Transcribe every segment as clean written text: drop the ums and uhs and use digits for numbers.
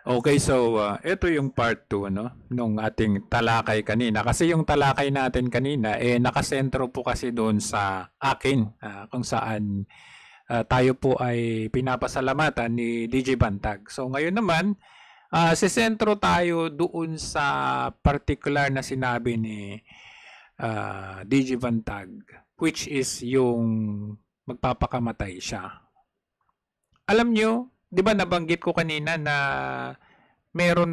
Okay, so ito yung part 2 ano nung ating talakay kanina. Kasi yung talakay natin kanina nakasentro po kasi doon sa akin kung saan tayo po ay pinapasalamatan ni DJ Bantag. So ngayon naman, sesentro tayo doon sa particular na sinabi ni DJ Bantag, which is yung magpapakamatay siya. Alam nyo, 'di ba nabanggit ko kanina na meron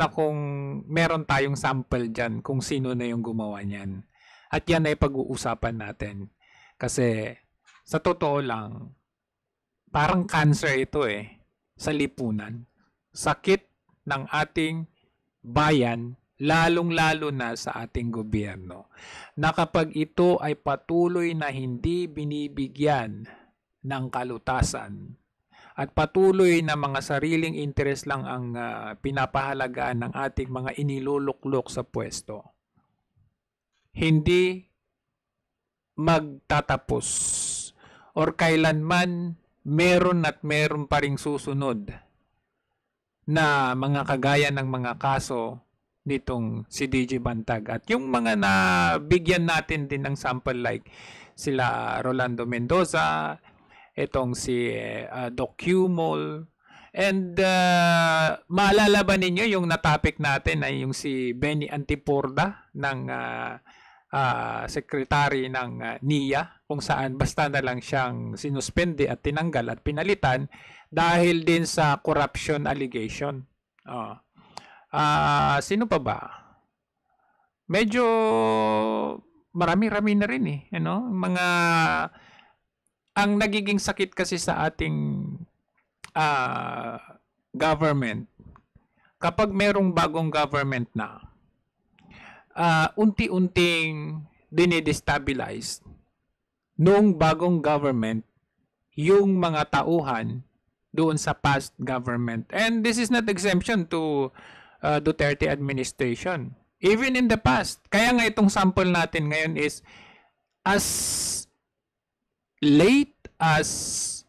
tayong sample diyan kung sino na yung gumawa niyan. At yan ay pag-uusapan natin. Kasi sa totoo lang, parang cancer ito sa lipunan. Sakit ng ating bayan, lalong-lalo na sa ating gobyerno. Na kapag ito ay patuloy na hindi binibigyan ng kalutasan at patuloy na mga sariling interes lang ang pinapahalagaan ng ating mga iniluluklok sa pwesto, hindi magtatapos or kailanman meron at meron pa ring susunod na mga kagaya ng mga kaso nitong si DJ Bantag at yung mga nabigyan natin din ng sample like sila Rolando Mendoza, itong si Doc Humol, and maalala ba ninyo yung natopic natin ay yung si Benny Antiporda ng secretary ng NIA kung saan basta na lang siyang sinuspende at tinanggal at pinalitan dahil din sa corruption allegation. Sino pa ba? Medyo marami-rami na rin mga ang nagiging sakit kasi sa ating government kapag merong bagong government na unti-unting dinidestabilize nung bagong government yung mga tauhan doon sa past government. And this is not exemption to Duterte administration. Even in the past. Kaya nga itong sample natin ngayon is as late as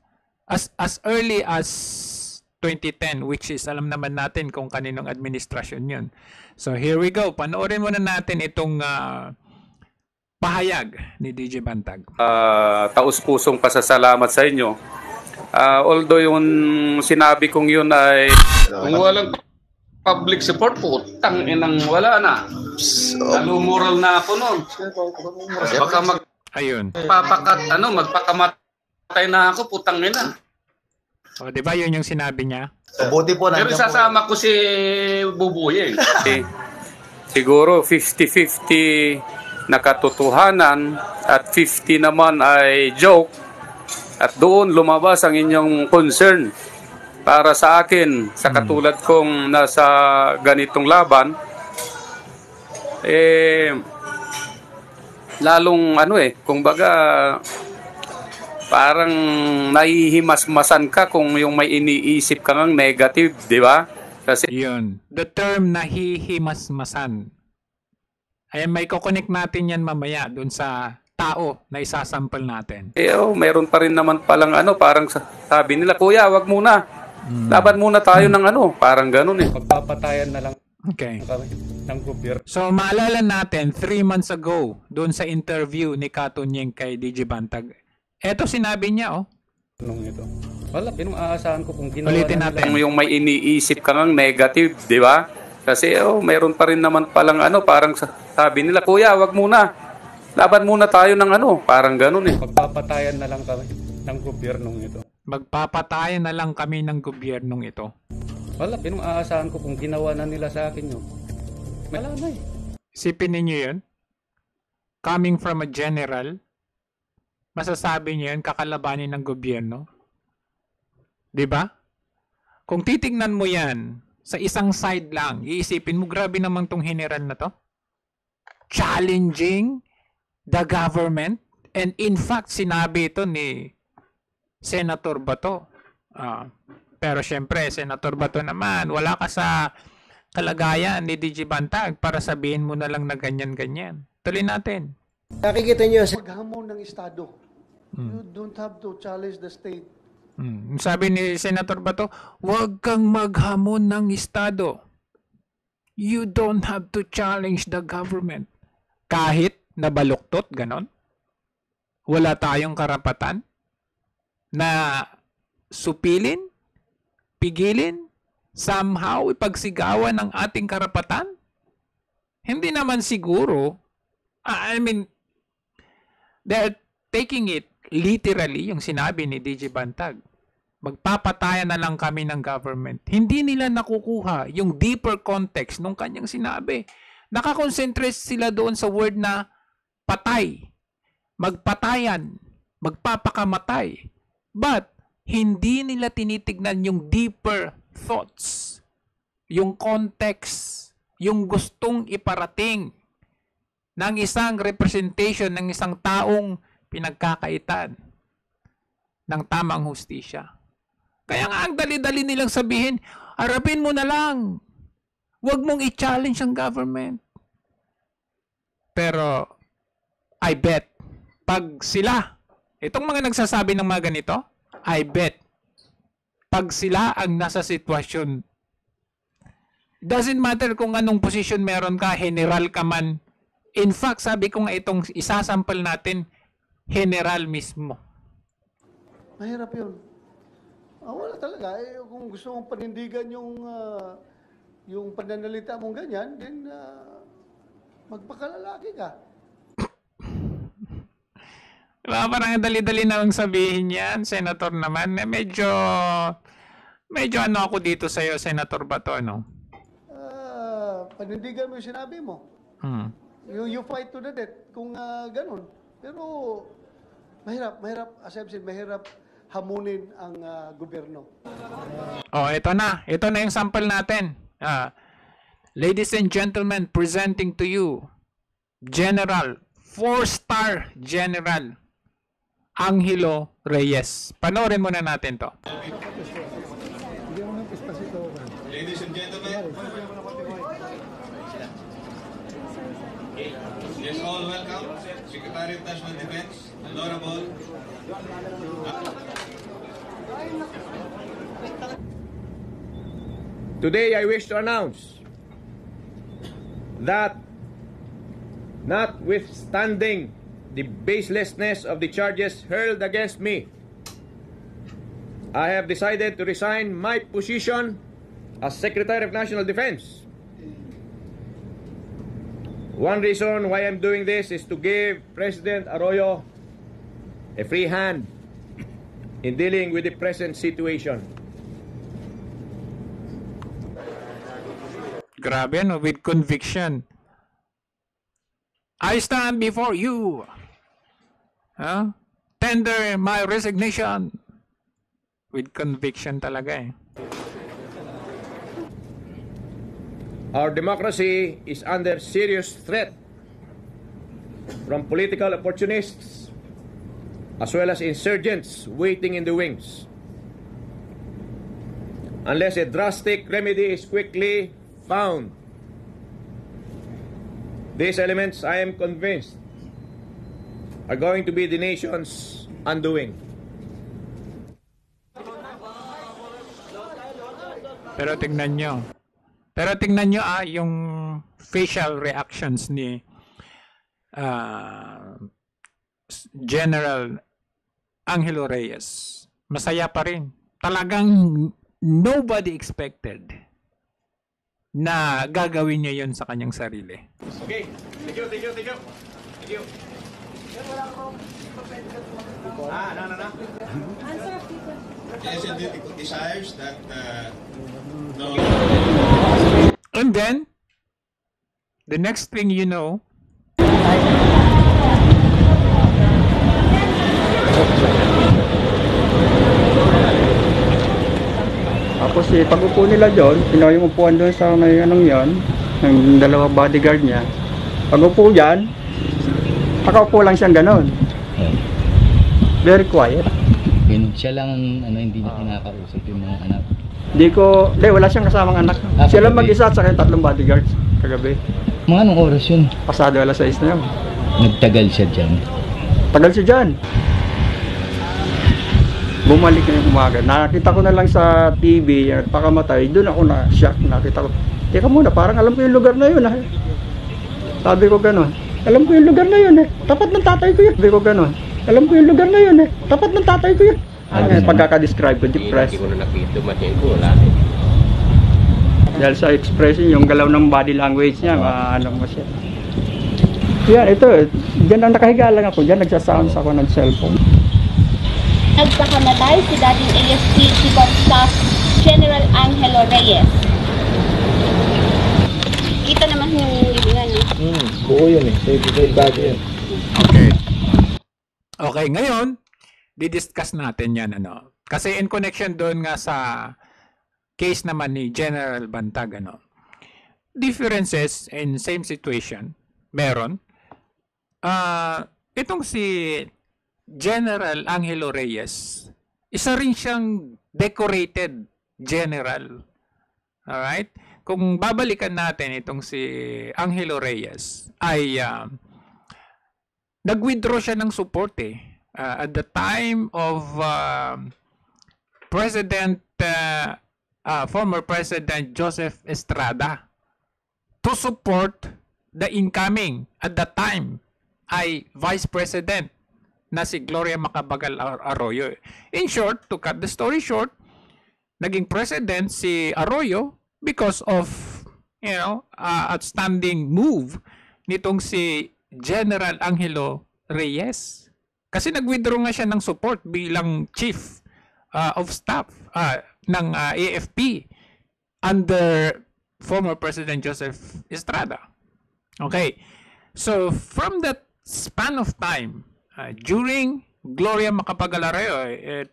early as 2010, which is alam naman natin kung kaninong administrasyon yun. So here we go. Panoorin muna natin itong pahayag ni DJ Bantag. Taus-pusong pasasalamat sa inyo. Although yung sinabi kong yun ay kung walang public support po, inang wala na. Moral na ako noon. Baka magpakamatay na ako, putang ina. O, di ba yun yung sinabi niya? Buti po pero sasama ko si Bubuy Siguro 50-50 na katotohanan at 50 naman ay joke. At doon lumabas ang inyong concern para sa akin, sa katulad kong nasa ganitong laban, lalong kumbaga, parang nahihimas-masan ka kung yung may iniisip ka ng negative, di ba? Kasi yun, the term nahihimas-masan. Ayan, may kukonek natin yan mamaya doon sa tao na isasample natin. Mayroon pa rin naman palang parang sabi nila, kuya, wag muna. Laban muna tayo ng parang ganun Magpapatayan na lang ng gobyerno. So, maalala natin, 3 months ago, doon sa interview ni Katunyeng kay DJ Bantag, eto sinabi niya, Ito. Wala, pinong-aasahan ko kung ginawa ulitin natin. Yung may iniisip ka ng negative, di ba? Kasi mayroon pa rin naman palang parang sabi nila, kuya, wag muna. Laban muna tayo ng parang ganun Magpapatayan na lang kami ng gobyernong ito. Magpapatayan na lang kami ng gobyernong ito. Wala, pinong-aasahan ko kung ginawa na nila sa akin yun. Wala na Isipin ninyo yun? Coming from a general, masasabi niyo yun, kakalabanin ng gobyerno? Diba? Kung titignan mo yan, sa isang side lang, iisipin mo, grabe naman tong general na to. Challenging the government. And in fact, sinabi ito ni Senator Bato. Pero syempre, Senator Bato naman, wala ka sa kalagayan ni DJ Bantag para sabihin mo na lang na ganyan-ganyan. Tuloy natin. Nakikita niyo sa paghamon ng Estado. You don't have to challenge the state Sabi ni Senator Bato, huwag kang maghamon ng Estado. You don't have to challenge the government. Kahit nabaluktot, ganon. Wala tayong karapatan na supilin, pigilin, somehow ipagsigawan ang ating karapatan. Hindi naman siguro, I mean, they're taking it literally, yung sinabi ni DJ Bantag. Magpapatayan na lang kami ng government. Hindi nila nakukuha yung deeper context nung kanyang sinabi. Nakakonsentrate sila doon sa word na patay, magpatayan, magpapakamatay. But, hindi nila tinitignan yung deeper thoughts, yung context, yung gustong iparating ng isang representation ng isang taong pinagkakaitan ng tamang hustisya. Kaya nga ang dali-dali nilang sabihin, harapin mo na lang. Huwag mong i-challenge ang government. Pero, I bet, pag sila, itong mga nagsasabi ng mga ganito, I bet, pag sila ang nasa sitwasyon, doesn't matter kung anong posisyon meron ka, general ka man. In fact, sabi ko nga itong isasample natin, general mismo. Mahirap yun. Wala talaga. Kung gusto mong panindigan yung pananalita mong ganyan, then magpakalalaki ka. Diba, parang dali-dali na lang sabihin yan, Senator naman. Medyo ano ako dito sa'yo, Senator Bato, ano? Panindigan mo yung sinabi mo. You fight to the death kung ganun. Pero mahirap, as I've said, mahirap hamunin ang gobyerno. Oh, ito na. Ito na yung sample natin. Ladies and gentlemen, presenting to you, General, 4-star General Angelo Reyes. Panoorin muna natin to. Ladies and gentlemen, yes, all welcome. Secretary of National Defense, Honorable. Today, I wish to announce that, notwithstanding the baselessness of the charges hurled against me, I have decided to resign my position as Secretary of National Defense. One reason why I'm doing this is to give President Arroyo a free hand in dealing with the present situation. Grabe, no? With conviction. I stand before you. Tender my resignation. With conviction talaga eh. Our democracy is under serious threat from political opportunists as well as insurgents waiting in the wings. Unless a drastic remedy is quickly found, these elements, I am convinced, are going to be the nation's undoing. Pero tingnan nyo yung facial reactions ni General Angelo Reyes. Masaya pa rin. Talagang nobody expected na gagawin niya yun sa kanyang sarili. Okay, thank you. No. Yes, and it desires that no. And then, the next thing you know, Tapos pag-upo nila doon, pinawa yung upuan doon sa may anong yon, ng dalawang bodyguard niya. Pag-upo dyan, nakaupo lang siyang ganon. Very quiet. Siya lang ang hindi na kinakausap yung mga anak. Wala siyang kasamang anak. Siya lang mag-isa at saka yung 3 bodyguards kagabi. Mga anong oras yun? Pasado 6:00 na yun. Nagtagal siya dyan. Tagal siya dyan. bumalik na yung umaga. Nakita ko na lang sa TV, pakamatay, doon ako na-shock. Nakita ko, teka muna, parang alam ko yung lugar na yun. Sabi ko gano'n, alam ko yung lugar na yun tapat ng tatay ko yun. Sabi ko gano'n, alam ko yung lugar na yun tapat ng tatay ko yun. Pagkaka-describe ko, depressed. Hindi ko na nakita, dumating ko, wala. Dahil sa expression, yung galaw ng body language niya, ano mo siya. Yan, ito, dyan ang nakahiga lang ako, dyan nagsasounds ako ng cellphone. Nagpakamatay si dating AFP Chief of Staff General Angelo Reyes. Kita naman yung libingan Buo yun Save bag yun. Okay, ngayon, didiscuss natin yan, ano. Kasi in connection doon nga sa case naman ni General Bantag, ano. Differences in same situation, meron. Itong si General Angelo Reyes, isa rin siyang decorated general. Alright? Kung babalikan natin itong si Angelo Reyes, ay nag-withdraw siya ng support at the time of former President Joseph Estrada to support the incoming at that time ay Vice President na si Gloria Macapagal Arroyo. In short, to cut the story short, naging president si Arroyo because of, outstanding move nitong si General Angelo Reyes. Kasi nag-withdraw nga siya ng support bilang Chief of Staff ng AFP under former President Joseph Estrada. Okay. So, from that span of time, during Gloria Macapagal Arroyo,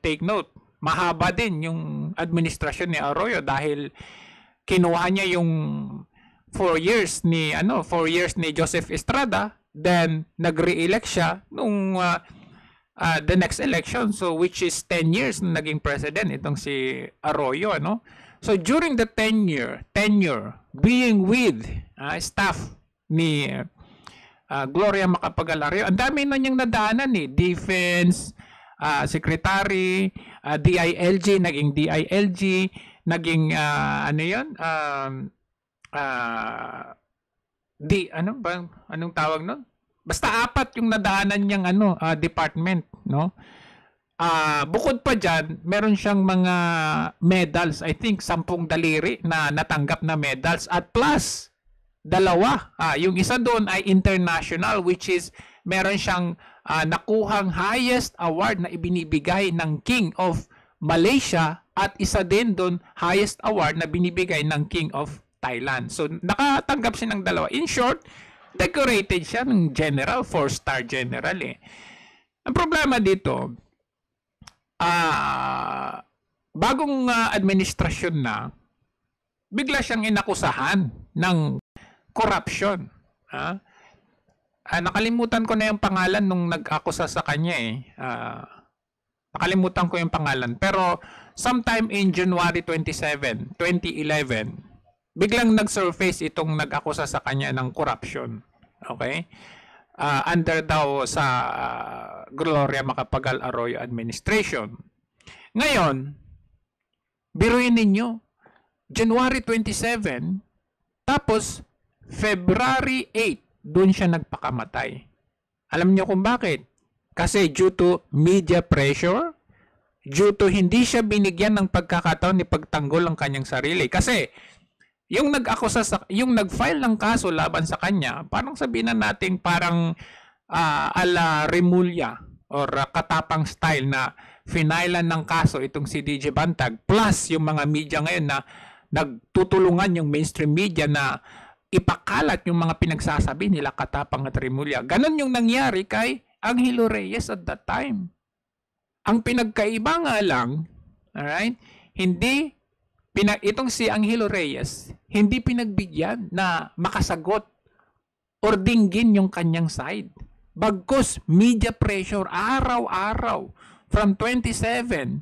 take note, mahaba din yung administrasyon ni Arroyo dahil kinuha niya yung 4 years ni Joseph Estrada, then nag-re-elect siya nung the next election, so which is 10 years na naging president itong si Arroyo, ano. So during the tenure being with staff ni Gloria Macapagal Arroyo, ang dami na niyang nadaanan defense secretary, DILG, naging DILG, naging anong tawag nun? Basta 4 yung nadaanan niyang department, no? Bukod pa dyan, meron siyang mga medals, I think 10 daliri na natanggap na medals, at plus 2. Yung isa doon ay international, which is meron siyang nakuhang highest award na ibinibigay ng King of Malaysia, at isa din doon highest award na binibigay ng King of Thailand. So nakatanggap siya ng 2. In short, decorated siya ng general, 4-star general Ang problema dito, bagong administrasyon na, bigla siyang inakusahan ng corruption. Nakalimutan ko na yung pangalan nung nag-akusa sa kanya nakalimutan ko yung pangalan. Pero sometime in January 27, 2011, biglang nag-surface itong nag-akusa sa kanya ng corruption. Okay? Under daw sa Gloria Macapagal Arroyo administration. Ngayon, biruin ninyo, January 27, tapos February 8, doon siya nagpakamatay. Alam niyo kung bakit? Kasi due to media pressure, due to hindi siya binigyan ng pagkakataon ni pagtanggol ang kanyang sarili. Kasi yung yung nag-file ng kaso laban sa kanya, parang sabihin na natin parang ala Remulla or Katapang style na finailan ng kaso itong si DJ Bantag, plus yung mga media ngayon na nagtutulungan yung mainstream media na ipakalat yung mga pinagsasabi nila Katapang at Remulla. Ganon yung nangyari kay Angelo Reyes at that time. Ang pinagkaiba nga lang, alright, itong si Angelo Reyes, hindi pinagbigyan na makasagot or dinggin yung kanyang side. Bagkus media pressure araw-araw from 27.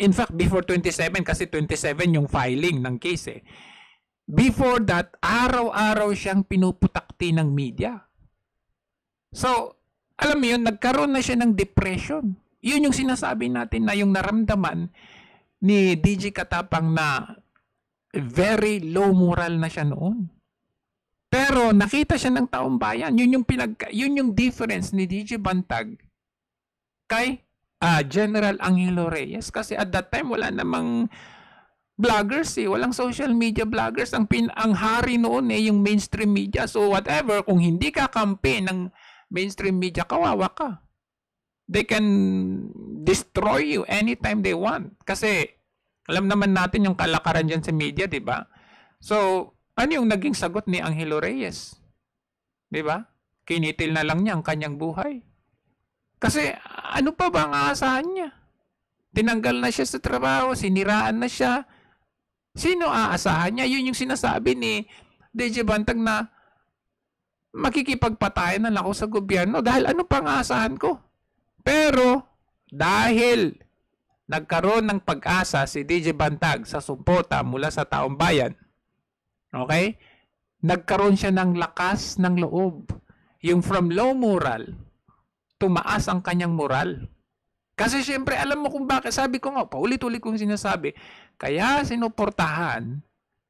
In fact, before 27 kasi 27 yung filing ng case Before that, araw-araw siyang pinuputakti ng media. So, alam mo yun, nagkaroon na siya ng depression. Yun yung sinasabi natin na yung naramdaman ni DJ Katapang na very low moral na siya noon. Pero nakita siya ng taong bayan. Yun yung difference ni DJ Bantag kay General Angelo Reyes. Kasi at that time, wala namang vloggers eh. Walang social media vloggers. Ang hari noon eh, yung mainstream media. So whatever, kung hindi ka kampi ng mainstream media, kawawa ka. They can destroy you anytime they want. Kasi alam naman natin yung kalakaran dyan sa media, di ba? So, ano yung naging sagot ni Angelo Reyes? Di ba? Kinitil na lang niya ang kanyang buhay. Kasi ano pa ba ang aasahan niya? Tinanggal na siya sa trabaho, siniraan na siya. Sino aasahan niya? Yun yung sinasabi ni DJ Bantag na makikipagpatayan na ako sa gobyerno dahil ano pang aasahan ko? Pero dahil nagkaroon ng pag-asa si DJ Bantag sa suporta mula sa taong bayan, okay? Nagkaroon siya ng lakas ng loob. Yung from low moral, tumaas ang kanyang moral. Kasi syempre, alam mo kung bakit. Sabi ko nga, paulit-ulit kong sinasabi, kaya sinuportahan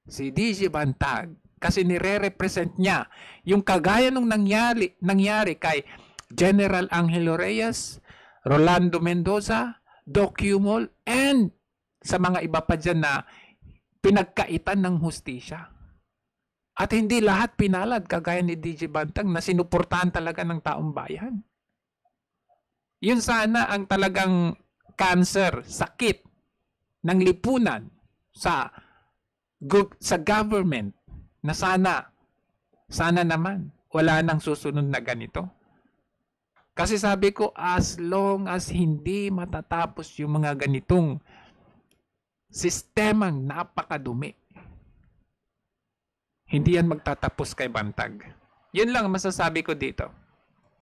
si DJ Bantag kasi nire-represent niya yung kagaya nung nangyari kay General Angelo Reyes, Rolando Mendoza, Doc Yumol, and sa mga iba pa dyan na pinagkaitan ng hustisya. At hindi lahat pinalad kagaya ni DJ Bantag na sinuportahan talaga ng taong bayan. Yun sana ang talagang cancer, sakit ng lipunan sa government na sana naman wala nang susunod na ganito. Kasi sabi ko, as long as hindi matatapos yung mga ganitong sistemang napakadumi, hindi yan magtatapos kay Bantag. Yun lang masasabi ko dito.